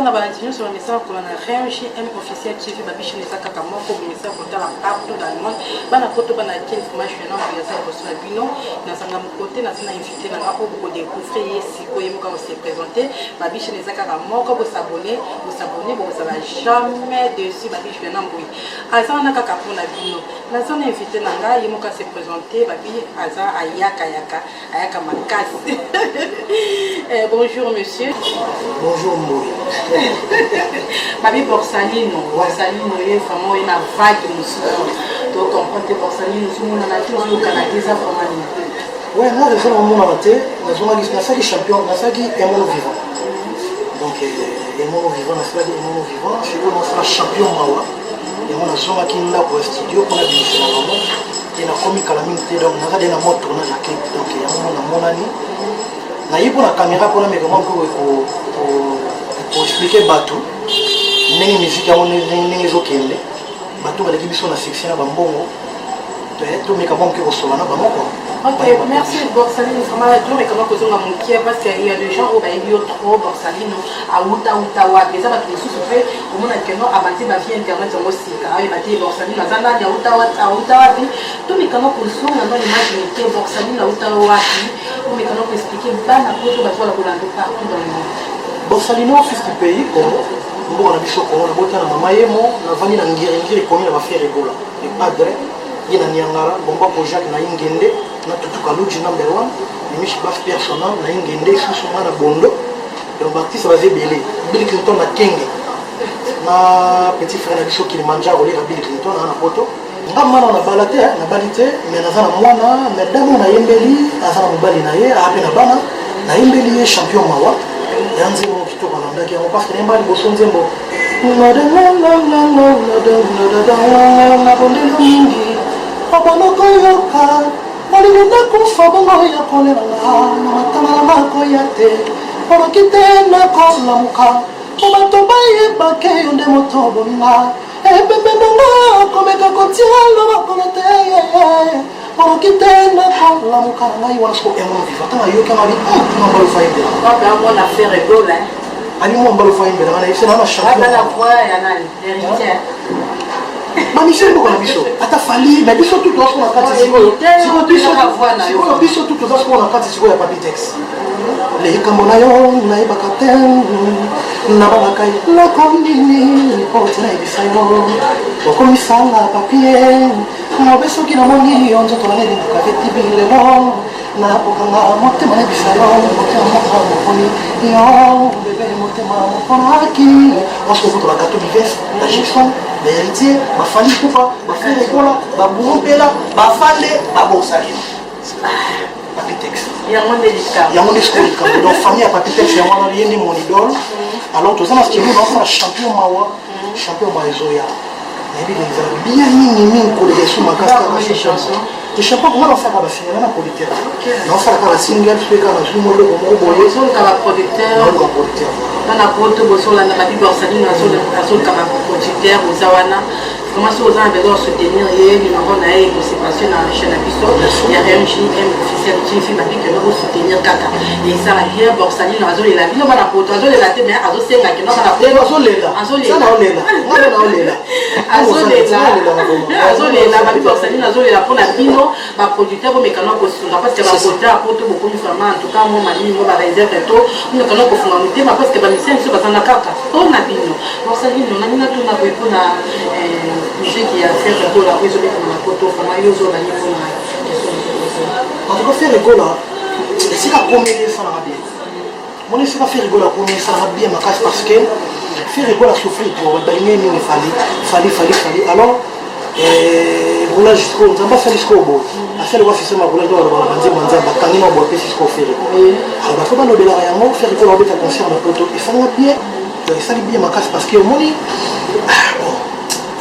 na balantinho sur le message pour la régie M officiel TV babiche les kaka moko message pour la partout dans le monde bana poto bana kin information na ya sa bosso na bino na sanga mokote na sina invité na ko ko découvrir siko yemuka se présenter babiche les kaka moko vous s'abonner vous ça va jamais dessus babiche na mbui asa na kaka pour na bino na sona invité na nga yemuka se présenter babi asa ayaka makasi. Bonjour monsieur. Bonjour Moui. Babi Borsalino est vraiment une vague de nous. Donc on prend tes Borsalino, nous sommes au Canada, ça vraiment. Ouais, là, les gens ont mon avaté, les gens ont dit champion, na sagi est mon vivant. Donc est mon vivant, na sagi est mon vivant, je veux montrer champion mawa. Et mon azonga qui là au studio pour la division maman. Et na komi calamité donc na gade na moto tournage à clip donc il y a mon ami. Na yipo na caméra pour la mais comment pour expliquer bateau ndenge musique ya ndenge ezokende bateau baleki biso na section ya bambongo tomeka bonke kosola na bango quoi. Ok, merci Borsalino, vraiment mais comment cause on a manqué parce qu'il y a des gens au bailli trop Borsalino à Outawa mais ça va tout sous fait au monde que non avancer ma vie internet aussi car il va dire Borsalino azana ya Outawa puis tout mais comment cause on a l'image que Borsalino à Outawa puis mais comment expliquer bana poto ba tola kolando partout dans le monde. Borsalino fils du pays Congo mbo na biso Congo na bota na mama yemo na vani na ngiri komi na ba faire Ebola le padre yena niangara bomba ko Jacques na ingende na tutuka luji number 1 nimishi baf personnel na ingende susu na bondo et Baptiste va zebele Bill Clinton na kenge na petit frère na biso Kilimanjaro le Bill Clinton na poto ngama na balate na balite mais na zana mwana mesdames na yembeli azana mobali na ye ape na bana na yembeli ye champion mawa yanze mo kitoko na ndaki mo parce que nemba liboso nzembo na bondelo mingi abonoko yoka olinga kufa bongo ya kolela na matanga makoya te oloki te na kolamuka obato bayebake yo nde moto bolinga ebebe bongo komeka kotia lobakolo te oloki te na kolamuka na ngai wana soko emono viva tanga yoki amabi mambalo fayembela On a fait rigoler. ali mambalo fayembela mana yise na champion la voix ya nani l'héritière. Ma Michel beaucoup na biso ata fali mais biso tout tozo na kati siko biso tout tozo na kati siko ya Papitex le kambo na yo na ibaka ten na balaka la kondini porte na ibisayo okomisala papier mo beso kina moni onzo to na ni ka vetibile lo na pokanga motema na ibisayo motema mo poni yo bebe motema mo ponaki osko kuto la gato bives la Gibson l'héritier bafali kufa bafere kola babumpela bafale babosalino Papitex yango nde skolika donc famille ya Papitex yango wana ye nde mon idole alors toza na studio naosala champion mawa ezoya nayebi ezala bien mingi kolega esu makasi je sais pas comment on fait la single na producteur non ça la single fait quand je me le comme boye son ka producteur na poto bosola na babi Borsalino na so ka producteur ozawana comment ça aux besoin soutenir et numéro na e pour passer na chaîne biso ya RMJM officiel TV babi que nous soutenir kaka et ça la bien Borsalino azoli la bino bana poto azoli la te mais azosenga que non na azolela babi Borsalino azolela pour la bino ba producteur mais quand on se parce que ba producteur poto beaucoup vraiment en tout cas moi mali moi ba réserve to nous quand on funga muté parce que ba mission so bazana kaka to na bino Borsalino na nina tuna ko ipona musique qui a fait pour la réseau pour la poto vraiment yozo ba ni pour en tout cas faire rigola c'est la comédie ça na bien mon c'est pas faire rigola comédie ça na bien ma casse parce que faire rigola souffrir pour baigner ni fallait alors roulage jusqu'au nzamba sali jusqu'au bout asali wa fisa ma roulage dans le banza bakangi na bope jusqu'au faire alors ba foba no de la yango faire rigola obeta concert na poto et ça na bien donc ça bien ma casse parce que moni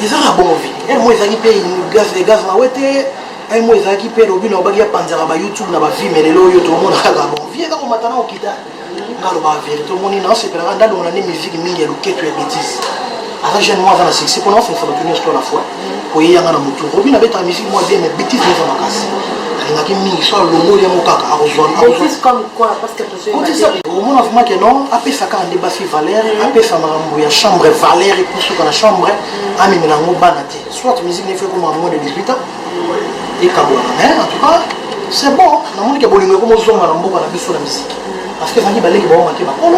ils ont bon vie et moi ils paye gaz na wete et moi ils paye robino obagia panzara ba YouTube na ba film et lelo yo to mona kaka bon vie ka matana okita ngalo ba vérité to moni na c'est pela ndalo na ni musique mingi ya loketo ya bêtise à jeune moi dans la sexe pour nous ça va tenir sur la foi pour y aller à la moto robino beta musique moi bien mais bêtise dans ma casse alingaki mingi so alongoli yango kaka comme quoi parce que omona vraiment ke non apesaka nde basi valeur apesa makambo ya chambre valeur ekusuka na chambre amemela yango bana te soit musique ne fait comme moins de 18 ans ekabolaka mais en tout cas c'est bon namoni ke bolingo ekomozonga na mboka na biso na musique parce que ezalaki baleki baomake bakolo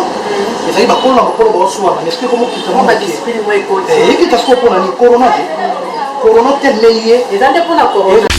ezalaki bakolo na bakolo baosuwana mais esprit komokitaekita siko mpona ni corona te corona te meye eza nde mpona corona